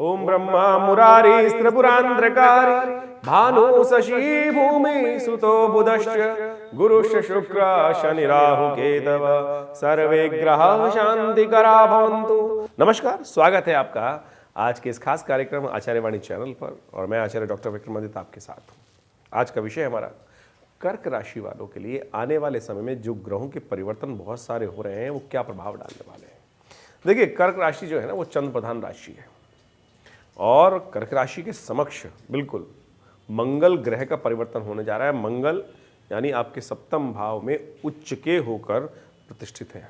ओम ब्रह्मा मुरारी त्रिपुरांध्रकारी भानु शशि भूमि सुतो बुधश्च गुरुश्च शुक्र शनि राहु केतव सर्वे ग्रह शांतिकरा भवन्तु। नमस्कार, स्वागत है आपका आज के इस खास कार्यक्रम आचार्य वाणी चैनल पर और मैं आचार्य डॉक्टर विक्रमादित्य आपके साथ हूँ। आज का विषय हमारा कर्क राशि वालों के लिए आने वाले समय में जो ग्रहों के परिवर्तन बहुत सारे हो रहे हैं वो क्या प्रभाव डालने वाले हैं। देखिए, कर्क राशि जो है ना वो चंद्र प्रधान राशि है और कर्क राशि के समक्ष बिल्कुल मंगल ग्रह का परिवर्तन होने जा रहा है। मंगल यानी आपके सप्तम भाव में उच्च के होकर प्रतिष्ठित है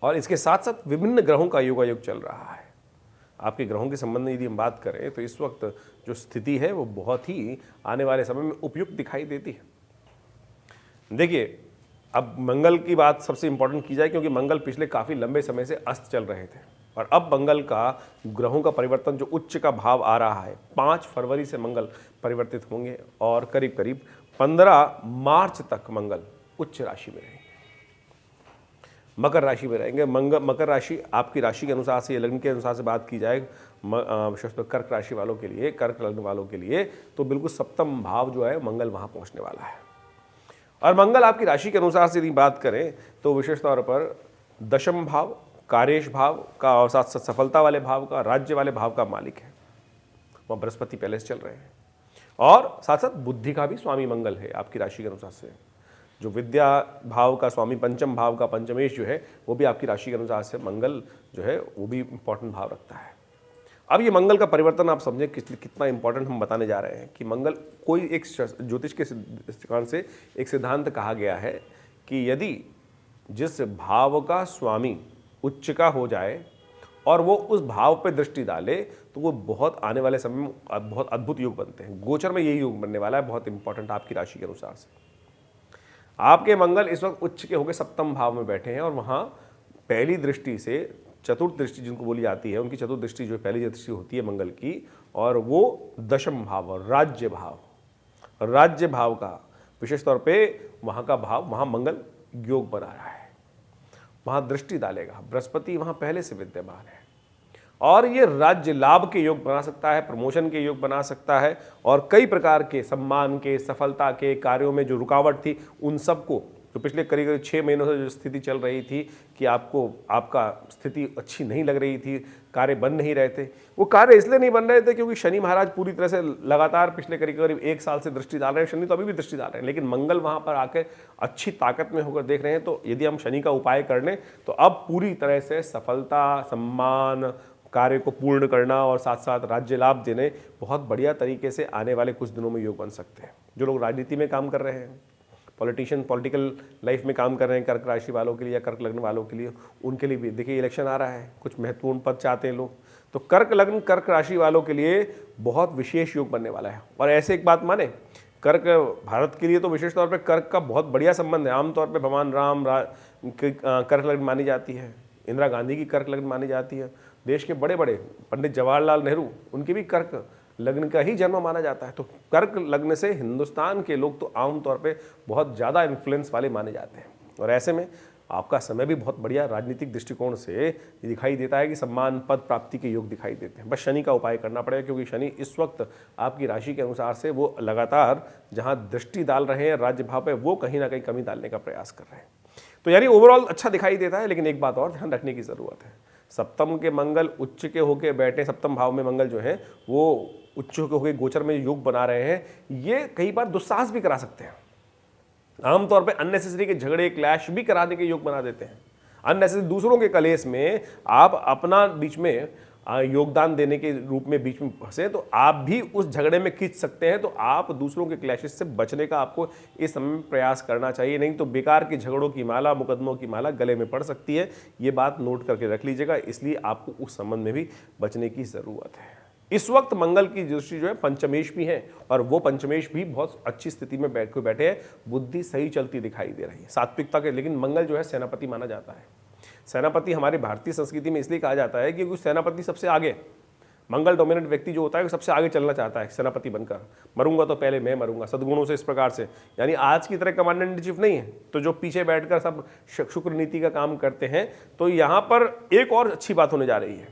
और इसके साथ साथ विभिन्न ग्रहों का योगायोग चल रहा है। आपके ग्रहों के संबंध में यदि हम बात करें तो इस वक्त जो स्थिति है वो बहुत ही आने वाले समय में उपयुक्त दिखाई देती है। देखिए, अब मंगल की बात सबसे इंपॉर्टेंट की जाए क्योंकि मंगल पिछले काफ़ी लंबे समय से अस्त चल रहे थे और अब मंगल का ग्रहों का परिवर्तन जो उच्च का भाव आ रहा है, 5 फरवरी से मंगल परिवर्तित होंगे और करीब करीब 15 मार्च तक मंगल उच्च राशि में रहेंगे, मकर राशि में रहेंगे। मकर राशि आपकी राशि के अनुसार से, लग्न के अनुसार से बात की जाए विशेषतः कर्क राशि वालों के लिए, कर्क लग्न वालों के लिए तो बिल्कुल सप्तम भाव जो है मंगल वहाँ पहुँचने वाला है। और मंगल आपकी राशि के अनुसार से यदि बात करें तो विशेष तौर पर दशम भाव, कार्येश भाव का और साथ साथ सफलता वाले भाव का, राज्य वाले भाव का मालिक है, वह बृहस्पति पहले से चल रहे हैं और साथ साथ बुद्धि का भी स्वामी मंगल है आपकी राशि के अनुसार से। जो विद्या भाव का स्वामी पंचम भाव का पंचमेश जो है वो भी आपकी राशि के अनुसार से मंगल जो है वो भी इंपॉर्टेंट भाव रखता है। अब ये मंगल का परिवर्तन आप समझें कितना इंपॉर्टेंट हम बताने जा रहे हैं कि मंगल कोई एक ज्योतिष के दृष्टिकोण से एक सिद्धांत कहा गया है कि यदि जिस भाव का स्वामी उच्च का हो जाए और वो उस भाव पे दृष्टि डाले तो वो बहुत आने वाले समय में बहुत अद्भुत योग बनते हैं। गोचर में यही योग बनने वाला है, बहुत इंपॉर्टेंट आपकी राशि के अनुसार से। आपके मंगल इस वक्त उच्च के होकर सप्तम भाव में बैठे हैं और वहाँ पहली दृष्टि से चतुर्थ दृष्टि जिनको बोली जाती है, उनकी चतुर्थ दृष्टि जो पहली दृष्टि होती है मंगल की, और वो दशम भाव और राज्य भाव का विशेष तौर पे वहाँ का भाव, वहाँ मंगल योग बना रहा है, वहाँ दृष्टि डालेगा। बृहस्पति वहाँ पहले से विद्यमान है और ये राज्य लाभ के योग बना सकता है, प्रमोशन के योग बना सकता है और कई प्रकार के सम्मान के, सफलता के कार्यों में जो रुकावट थी उन सबको, जो पिछले करीब 6 महीनों से जो स्थिति चल रही थी कि आपका स्थिति अच्छी नहीं लग रही थी, कार्य बन नहीं रहे थे, वो कार्य इसलिए नहीं बन रहे थे क्योंकि शनि महाराज पूरी तरह से लगातार पिछले करीब 1 साल से दृष्टि डाल रहे हैं। शनि तो अभी भी दृष्टि डाल रहे हैं लेकिन मंगल वहाँ पर आकर अच्छी ताकत में होकर देख रहे हैं। तो यदि हम शनि का उपाय कर लें तो अब पूरी तरह से सफलता, सम्मान, कार्य को पूर्ण करना और साथ साथ राज्य लाभ देने बहुत बढ़िया तरीके से आने वाले कुछ दिनों में योग बन सकते हैं। जो लोग राजनीति में काम कर रहे हैं, पॉलिटिकल लाइफ में काम कर रहे हैं, कर्क राशि वालों के लिए या कर्क लग्न वालों के लिए, उनके लिए भी देखिए इलेक्शन आ रहा है, कुछ महत्वपूर्ण पद चाहते हैं लोग, तो कर्क लग्न कर्क राशि वालों के लिए बहुत विशेष योग बनने वाला है। और ऐसे एक बात माने, कर्क भारत के लिए तो विशेष तौर पर कर्क का बहुत बढ़िया संबंध है। आमतौर पर भगवान राम कर्क लग्न मानी जाती है, इंदिरा गांधी की कर्क लग्न मानी जाती है, देश के बड़े बड़े पंडित जवाहरलाल नेहरू उनकी भी कर्क लग्न का ही जन्म माना जाता है। तो कर्क लग्न से हिंदुस्तान के लोग तो आमतौर पे बहुत ज़्यादा इन्फ्लुएंस वाले माने जाते हैं और ऐसे में आपका समय भी बहुत बढ़िया राजनीतिक दृष्टिकोण से दिखाई देता है कि सम्मान पद प्राप्ति के योग दिखाई देते हैं। बस शनि का उपाय करना पड़ेगा क्योंकि शनि इस वक्त आपकी राशि के अनुसार से वो लगातार जहाँ दृष्टि डाल रहे हैं राज्य भाव पे, वो कहीं ना कहीं कमी डालने का प्रयास कर रहे हैं। तो यानी ओवरऑल अच्छा दिखाई देता है, लेकिन एक बात और ध्यान रखने की ज़रूरत है, सप्तम के मंगल उच्च के होके बैठे, सप्तम भाव में मंगल जो है वो उच्च के होके गोचर में योग बना रहे हैं, ये कई बार दुस्साहस भी करा सकते हैं। आमतौर पे अननेसेसरी के झगड़े, क्लैश भी कराने के योग बना देते हैं। अननेसेसरी दूसरों के कलेश में आप अपना बीच में योगदान देने के रूप में बीच में फंसे तो आप भी उस झगड़े में खींच सकते हैं। तो आप दूसरों के क्लैशेस से बचने का आपको इस समय में प्रयास करना चाहिए, नहीं तो बेकार के झगड़ों की माला, मुकदमों की माला गले में पड़ सकती है। ये बात नोट करके रख लीजिएगा, इसलिए आपको उस संबंध में भी बचने की ज़रूरत है। इस वक्त मंगल की दृष्टि जो है पंचमेश भी है और वो पंचमेश भी बहुत अच्छी स्थिति में बैठे हैं, बुद्धि सही चलती दिखाई दे रही है सात्विकता के। लेकिन मंगल जो है सेनापति माना जाता है। सेनापति हमारी भारतीय संस्कृति में इसलिए कहा जाता है क्योंकि सेनापति सबसे आगे, मंगल डोमिनेंट व्यक्ति जो होता है वो सबसे आगे चलना चाहता है सेनापति बनकर। मरूंगा तो पहले मैं मरूंगा, सद्गुणों से इस प्रकार से, यानी आज की तरह कमांडेंट इन चीफ नहीं है तो जो पीछे बैठकर सब शुक्र नीति का काम करते हैं। तो यहाँ पर एक और अच्छी बात होने जा रही है,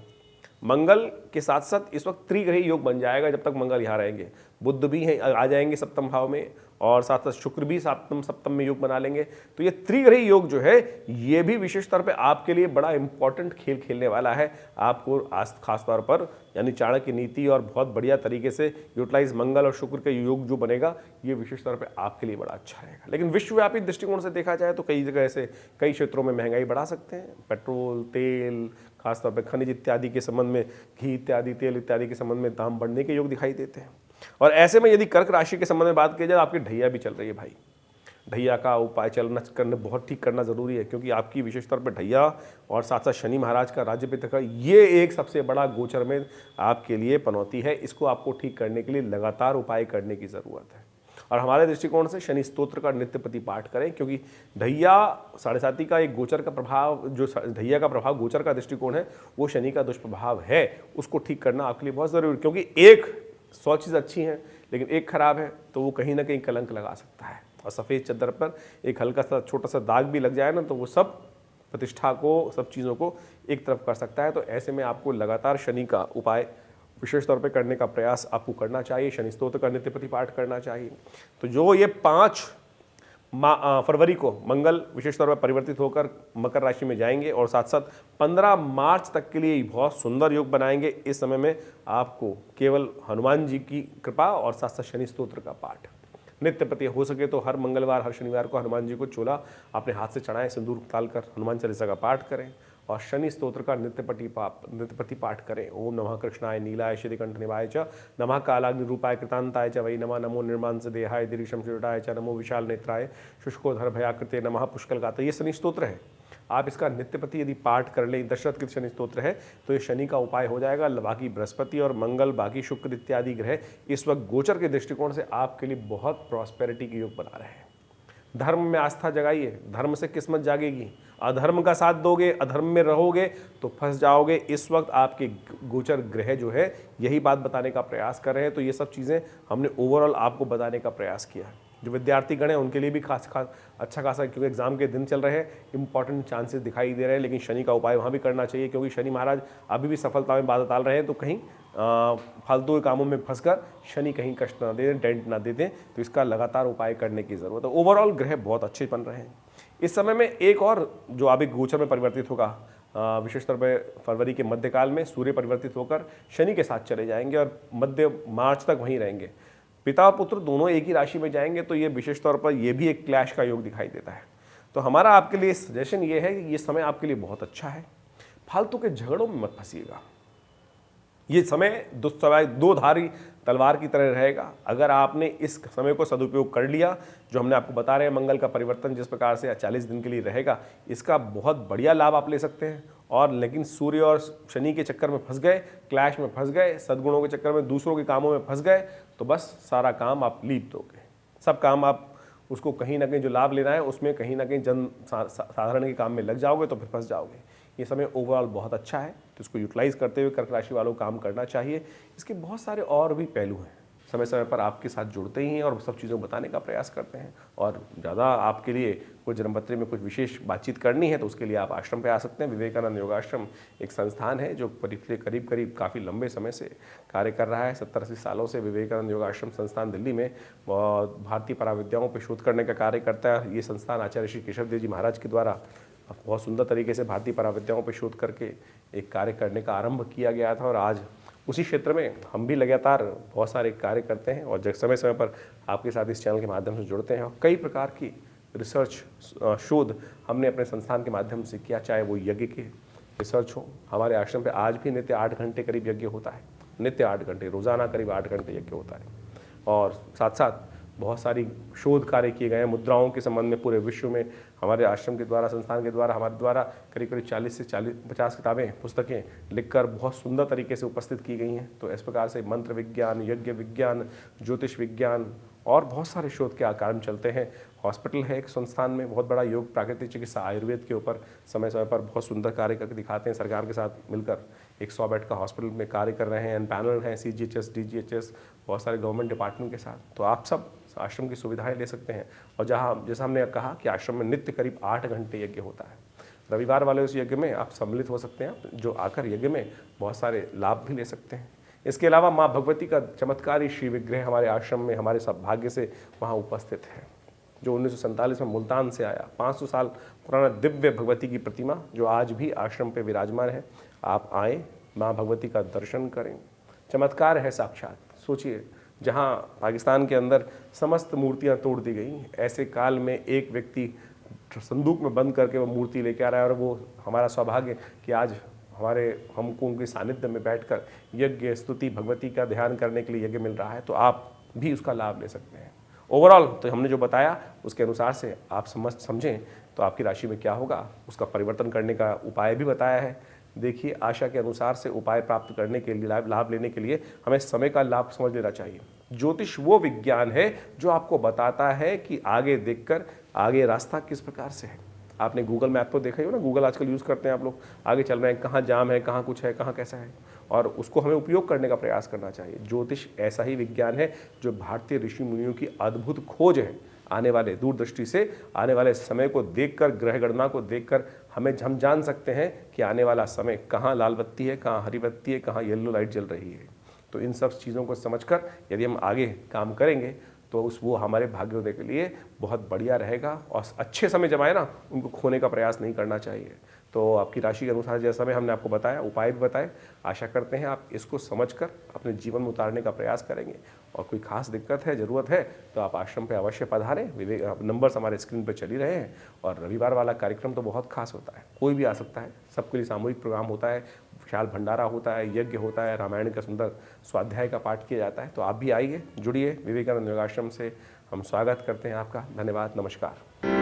मंगल के साथ साथ इस वक्त त्रिग्रही योग बन जाएगा जब तक मंगल यहाँ रहेंगे। बुध भी हैं, आ जाएंगे सप्तम भाव में, और साथ साथ शुक्र भी सप्तम में योग बना लेंगे। तो ये त्रिग्रही योग जो है ये भी विशेष तौर पे आपके लिए बड़ा इंपॉर्टेंट खेल खेलने वाला है। आपको आज खास तौर पर यानी चाणक्य नीति और बहुत बढ़िया तरीके से यूटिलाइज मंगल और शुक्र के योग जो बनेगा ये विशेष तौर पे आपके लिए बड़ा अच्छा रहेगा। लेकिन विश्वव्यापी दृष्टिकोण से देखा जाए तो कई जगह से कई क्षेत्रों में महंगाई बढ़ा सकते हैं। पेट्रोल, तेल, खासतौर पर खनिज इत्यादि के संबंध में, घी इत्यादि, तेल इत्यादि के संबंध में दाम बढ़ने के योग दिखाई देते हैं। और ऐसे में यदि कर्क राशि के संबंध में बात की जाए, आपकी ढैया भी चल रही है भाई। ढैया का उपाय करने बहुत ठीक करना जरूरी है, क्योंकि आपकी विशेष तौर पर ढैया और साथ साथ शनि महाराज का राज्यपिता का ये एक सबसे बड़ा गोचर में आपके लिए पनौती है। इसको आपको ठीक करने के लिए लगातार उपाय करने की जरूरत है। और हमारे दृष्टिकोण से शनि स्तोत्र का नित्य प्रति पाठ करें, क्योंकि ढैया 7.5 का एक गोचर का प्रभाव, जो ढैया का प्रभाव गोचर का दृष्टिकोण है वो शनि का दुष्प्रभाव है, उसको ठीक करना आपके लिए बहुत जरूरी है। क्योंकि एक 100 चीज़ अच्छी हैं लेकिन एक खराब है तो वो कहीं ना कहीं कलंक लगा सकता है। और सफ़ेद चद्दर पर एक हल्का सा छोटा सा दाग भी लग जाए ना तो वो सब प्रतिष्ठा को, सब चीज़ों को एक तरफ कर सकता है। तो ऐसे में आपको लगातार शनि का उपाय विशेष तौर पे करने का प्रयास आपको करना चाहिए। शनि स्तोत्र का नित्य प्रति पाठ करना चाहिए। तो जो ये 5 फरवरी को मंगल विशेष तौर पर परिवर्तित होकर मकर राशि में जाएंगे और साथ साथ 15 मार्च तक के लिए बहुत सुंदर योग बनाएंगे। इस समय में आपको केवल हनुमान जी की कृपा और साथ साथ शनि स्तोत्र का पाठ नित्य प्रति, हो सके तो हर मंगलवार हर शनिवार को हनुमान जी को चोला अपने हाथ से चढ़ाएं, सिंदूर डालकर हनुमान चालीसा का पाठ करें और शनि स्तोत्र का नित्य प्रति पाठ करें। ओम नमः कृष्णाय नीलाय श्रीकंठ निवाय च, नमः कालाग्नि रूपाय कृतांताय च वै नमः, नमो निर्मांस देहाय दिरीशम शिरोटाय च, नमो विशाल नेत्राय शुष्कोधर भयाकृते नमः पुष्कल गाता। ये शनि स्तोत्र है, आप इसका नित्य प्रति यदि पाठ कर लें, दशरथ कृत शनि स्तोत्र है तो ये शनि का उपाय हो जाएगा। बाकी बृहस्पति और मंगल, बाकी शुक्र इत्यादि ग्रह इस वक्त गोचर के दृष्टिकोण से आपके लिए बहुत प्रॉस्पेरिटी के योग बना रहे हैं। धर्म में आस्था जगाइए, धर्म से किस्मत जागेगी। अधर्म का साथ दोगे, अधर्म में रहोगे तो फंस जाओगे। इस वक्त आपके गोचर ग्रह जो है यही बात बताने का प्रयास कर रहे हैं। तो ये सब चीज़ें हमने ओवरऑल आपको बताने का प्रयास किया है। जो विद्यार्थी गण हैं उनके लिए भी अच्छा खासा, क्योंकि एग्जाम के दिन चल रहे हैं, इंपॉर्टेंट चांसेस दिखाई दे रहे हैं। लेकिन शनि का उपाय वहाँ भी करना चाहिए, क्योंकि शनि महाराज अभी भी सफलता में बाधा डाल रहे हैं। तो कहीं फालतू के कामों में फंसकर शनि कहीं कष्ट ना दे दें, डेंट ना दे दें। तो इसका लगातार उपाय करने की ज़रूरत है। ओवरऑल ग्रह बहुत अच्छे बन रहे हैं। इस समय में एक और जो अभी गोचर में परिवर्तित होगा, विशेष तौर पर फरवरी के मध्यकाल में सूर्य परिवर्तित होकर शनि के साथ चले जाएंगे और मध्य मार्च तक वहीं रहेंगे। पिता और पुत्र दोनों एक ही राशि में जाएंगे तो ये विशेष तौर पर ये भी एक क्लैश का योग दिखाई देता है। तो हमारा आपके लिए सजेशन ये है कि ये समय आपके लिए बहुत अच्छा है। फालतू के झगड़ों में मत फंसिएगा। ये समय दो धारी तलवार की तरह रहेगा। अगर आपने इस समय को सदुपयोग कर लिया, जो हमने आपको बता रहे हैं, मंगल का परिवर्तन जिस प्रकार से 40 दिन के लिए रहेगा, इसका बहुत बढ़िया लाभ आप ले सकते हैं। और लेकिन सूर्य और शनि के चक्कर में फंस गए, क्लैश में फंस गए, सद्गुणों के चक्कर में दूसरों के कामों में फंस गए तो बस सारा काम आप लीप दोगे। सब काम आप उसको कहीं ना कहीं जो लाभ लेना है उसमें कहीं ना कहीं साधारण के काम में लग जाओगे तो फिर फंस जाओगे। ये समय ओवरऑल बहुत अच्छा है, तो इसको यूटिलाइज करते हुए कर्क राशि वालों को काम करना चाहिए। इसके बहुत सारे और भी पहलू हैं, समय समय पर आपके साथ जुड़ते ही हैं और सब चीज़ों को बताने का प्रयास करते हैं। और ज़्यादा आपके लिए कुछ जन्मपत्री में कुछ विशेष बातचीत करनी है तो उसके लिए आप आश्रम पे आ सकते हैं। विवेकानंद योगाश्रम एक संस्थान है जो करीब काफ़ी लंबे समय से कार्य कर रहा है। 70-80 सालों से विवेकानंद योगाश्रम संस्थान दिल्ली में भारतीय पराविद्याओं पर शोध करने का कार्य करता है। ये संस्थान आचार्य श्री केशव देव जी महाराज के द्वारा बहुत सुंदर तरीके से भारतीय पराविद्याओं पर शोध करके एक कार्य करने का आरंभ किया गया था। और आज उसी क्षेत्र में हम भी लगातार बहुत सारे कार्य करते हैं और समय समय पर आपके साथ इस चैनल के माध्यम से जुड़ते हैं। और कई प्रकार की रिसर्च शोध हमने अपने संस्थान के माध्यम से किया, चाहे वो यज्ञ के रिसर्च हो। हमारे आश्रम पे आज भी नित्य 8 घंटे करीब यज्ञ होता है, नित्य 8 घंटे, रोज़ाना करीब 8 घंटे यज्ञ होता है। और साथ साथ बहुत सारी शोध कार्य किए गए हैं मुद्राओं के संबंध में। पूरे विश्व में हमारे आश्रम के द्वारा, संस्थान के द्वारा, हमारे द्वारा करीब 40 से 50 किताबें, पुस्तकें लिखकर बहुत सुंदर तरीके से उपस्थित की गई हैं। तो इस प्रकार से मंत्र विज्ञान, यज्ञ विज्ञान, ज्योतिष विज्ञान और बहुत सारे शोध के कार्य चलते हैं। हॉस्पिटल है एक संस्थान में, बहुत बड़ा योग, प्राकृतिक चिकित्सा, आयुर्वेद के ऊपर समय समय पर बहुत सुंदर कार्य करके दिखाते हैं। सरकार के साथ मिलकर एक 100 बेड का हॉस्पिटल में कार्य कर रहे हैं। पैनल हैं CGHS, DGHS, बहुत सारे गवर्नमेंट डिपार्टमेंट के साथ। तो आप सब आश्रम की सुविधाएं ले सकते हैं। और जैसा हमने कहा कि आश्रम में नित्य करीब 8 घंटे यज्ञ होता है। रविवार वाले उस यज्ञ में आप सम्मिलित हो सकते हैं, जो आकर यज्ञ में बहुत सारे लाभ भी ले सकते हैं। इसके अलावा माँ भगवती का चमत्कारी श्री विग्रह हमारे आश्रम में हमारे सौभाग्य से वहाँ उपस्थित है, जो 1947 में मुल्तान से आया। 500 साल पुराना दिव्य भगवती की प्रतिमा जो आज भी आश्रम पे विराजमान है। आप आएँ, माँ भगवती का दर्शन करें। चमत्कार है साक्षात। सोचिए, जहाँ पाकिस्तान के अंदर समस्त मूर्तियाँ तोड़ दी गई, ऐसे काल में एक व्यक्ति संदूक में बंद करके वो मूर्ति लेके आ रहा है, और वो हमारा सौभाग्य कि आज हमको उनके सानिध्य में बैठकर यज्ञ स्तुति भगवती का ध्यान करने के लिए यज्ञ मिल रहा है। तो आप भी उसका लाभ ले सकते हैं। ओवरऑल तो हमने जो बताया उसके अनुसार से आप समझें तो आपकी राशि में क्या होगा, उसका परिवर्तन करने का उपाय भी बताया है। देखिए, आशा के अनुसार से उपाय प्राप्त करने के लिए, लाभ लेने के लिए हमें समय का लाभ समझ लेना चाहिए। ज्योतिष वो विज्ञान है जो आपको बताता है कि आगे देखकर आगे रास्ता किस प्रकार से है। आपने गूगल मैप तो देखा ही हो ना, गूगल आजकल यूज़ करते हैं आप लोग, आगे चल रहे हैं, कहाँ जाम है, कहाँ कुछ है, कहाँ कैसा है, और उसको हमें उपयोग करने का प्रयास करना चाहिए। ज्योतिष ऐसा ही विज्ञान है जो भारतीय ऋषि मुनियों की अद्भुत खोज है। आने वाले दूरदृष्टि से आने वाले समय को देखकर, ग्रह गणना को देखकर हम जान सकते हैं कि आने वाला समय कहाँ लाल बत्ती है, कहाँ हरी बत्ती है, कहाँ येलो लाइट जल रही है। तो इन सब चीज़ों को समझकर यदि हम आगे काम करेंगे तो वो हमारे भाग्योदय के लिए बहुत बढ़िया रहेगा। और अच्छे समय जब आए ना, उनको खोने का प्रयास नहीं करना चाहिए। तो आपकी राशि के अनुसार जैसा समय हमने आपको बताया, उपाय भी बताए, आशा करते हैं आप इसको समझकर अपने जीवन में उतारने का प्रयास करेंगे। और कोई खास दिक्कत है, ज़रूरत है, तो आप आश्रम पे अवश्य पधारें। नंबर्स हमारे स्क्रीन पर चल ही रहे हैं। और रविवार वाला कार्यक्रम तो बहुत खास होता है, कोई भी आ सकता है, सबके लिए सामूहिक प्रोग्राम होता है, विशाल भंडारा होता है, यज्ञ होता है, रामायण का सुंदर स्वाध्याय का पाठ किया जाता है। तो आप भी आइए, जुड़िए विवेकानंद योगाश्रम से। हम स्वागत करते हैं आपका। धन्यवाद, नमस्कार।